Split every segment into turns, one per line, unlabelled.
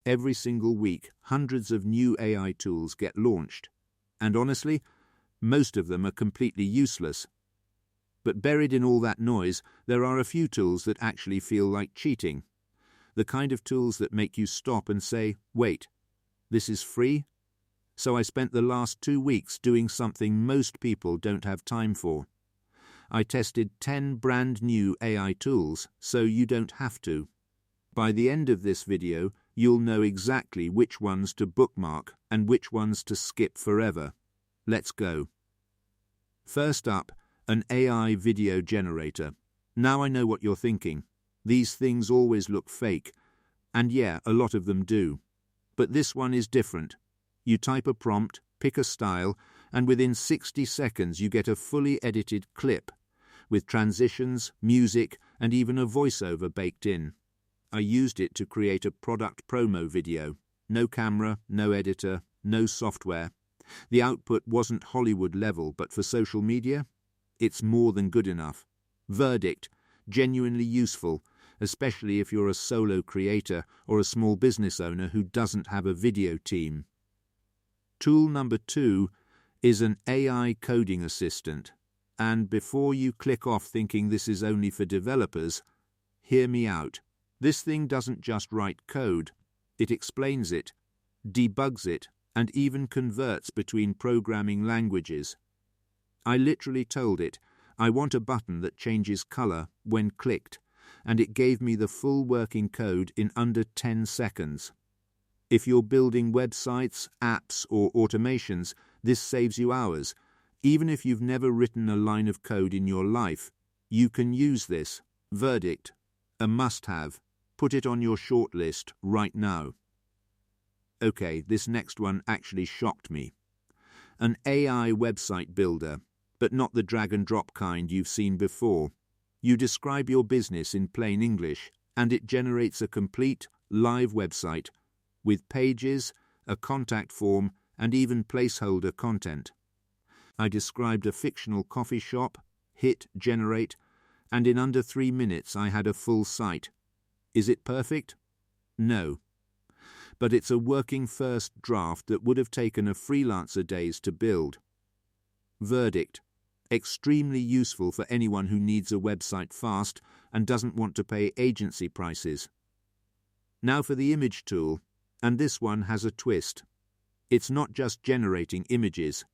Every single week, hundreds of new AI tools get launched. And honestly, most of them are completely useless. But buried in all that noise, there are a few tools that actually feel like cheating. The kind of tools that make you stop and say, wait, this is free? So I spent the last 2 weeks doing something most people don't have time for. I tested 10 brand new AI tools, so you don't have to. By the end of this video, you'll know exactly which ones to bookmark and which ones to skip forever. Let's go. First up, an AI video generator. Now I know what you're thinking. These things always look fake. And yeah, a lot of them do. But this one is different. You type a prompt, pick a style, and within 60 seconds you get a fully edited clip, with transitions, music, and even a voiceover baked in. I used it to create a product promo video. No camera, no editor, no software. The output wasn't Hollywood level, but for social media, it's more than good enough. Verdict: genuinely useful, especially if you're a solo creator or a small business owner who doesn't have a video team. Tool number 2 is an AI coding assistant. And before you click off thinking this is only for developers, hear me out. This thing doesn't just write code. It explains it, debugs it, and even converts between programming languages. I literally told it, I want a button that changes color when clicked, and it gave me the full working code in under 10 seconds. If you're building websites, apps, or automations, this saves you hours. Even if you've never written a line of code in your life, you can use this. Verdict: a must-have. Put it on your shortlist right now. Okay, this next one actually shocked me. An AI website builder, but not the drag-and-drop kind you've seen before. You describe your business in plain English, and it generates a complete, live website with pages, a contact form, and even placeholder content. I described a fictional coffee shop, hit generate, and in under 3 minutes I had a full site. Is it perfect? No. But it's a working first draft that would have taken a freelancer days to build. Verdict: extremely useful for anyone who needs a website fast and doesn't want to pay agency prices. Now for the image tool, and this one has a twist. It's not just generating images.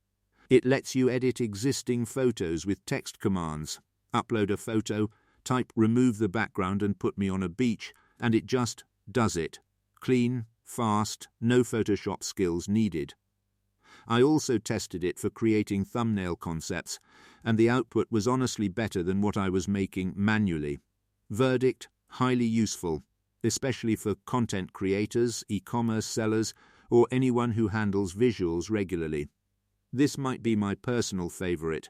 It lets you edit existing photos with text commands. Upload a photo, type remove the background and put me on a beach, and it just does it. Clean, fast, no Photoshop skills needed. I also tested it for creating thumbnail concepts, and the output was honestly better than what I was making manually. Verdict: highly useful, especially for content creators, e-commerce sellers, or anyone who handles visuals regularly. This might be my personal favorite.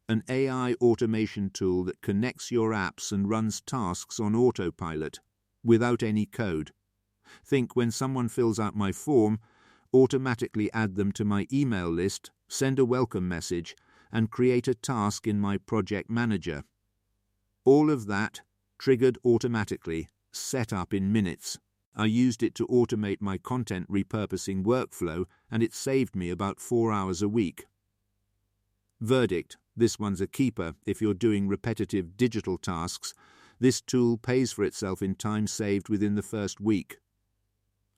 An AI automation tool that connects your apps and runs tasks on autopilot, without any code. Think when someone fills out my form, automatically add them to my email list, send a welcome message, and create a task in my project manager. All of that triggered automatically, set up in minutes. I used it to automate my content repurposing workflow, and it saved me about 4 hours a week. Verdict: this one's a keeper if you're doing repetitive digital tasks. This tool pays for itself in time saved within the first week.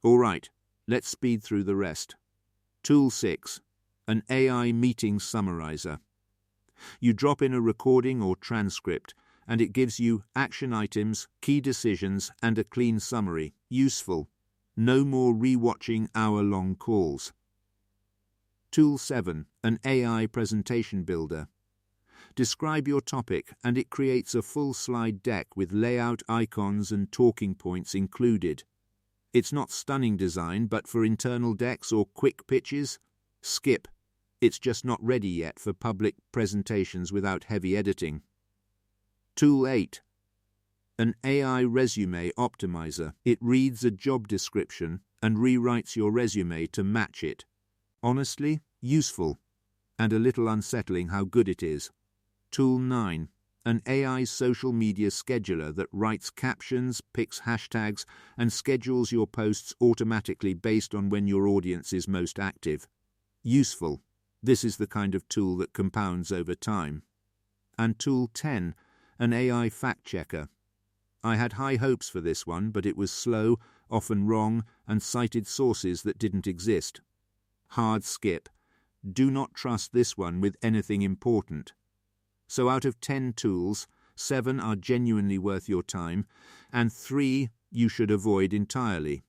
All right, let's speed through the rest. Tool 6. An AI meeting summarizer. You drop in a recording or transcript, and it gives you action items, key decisions, and a clean summary. Useful. No more rewatching hour-long calls. Tool 7. An AI presentation builder. Describe your topic, and it creates a full slide deck with layout, icons, and talking points included. It's not stunning design, but for internal decks or quick pitches, skip. It's just not ready yet for public presentations without heavy editing. Tool 8. An AI resume optimizer. It reads a job description and rewrites your resume to match it. Honestly, useful, and a little unsettling how good it is. Tool 9. an AI social media scheduler that writes captions, picks hashtags, and schedules your posts automatically based on when your audience is most active. Useful. This is the kind of tool that compounds over time. And tool 10, an AI fact-checker. I had high hopes for this one, but it was slow, often wrong, and cited sources that didn't exist. Hard skip. Do not trust this one with anything important. So out of 10 tools, 7 are genuinely worth your time, and 3 you should avoid entirely.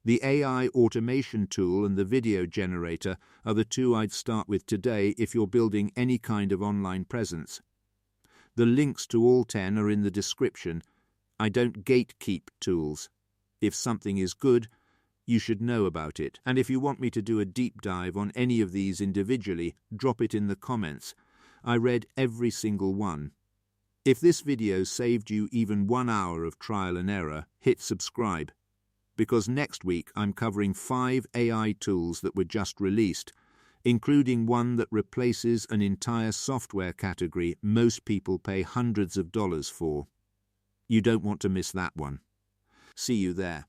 The AI automation tool and the video generator are the 2 I'd start with today if you're building any kind of online presence. The links to all 10 are in the description. I don't gatekeep tools. If something is good, you should know about it. And if you want me to do a deep dive on any of these individually, drop it in the comments. I read every single one. If this video saved you even 1 hour of trial and error, hit subscribe. Because next week I'm covering 5 AI tools that were just released, including one that replaces an entire software category most people pay hundreds of dollars for. You don't want to miss that one. See you there.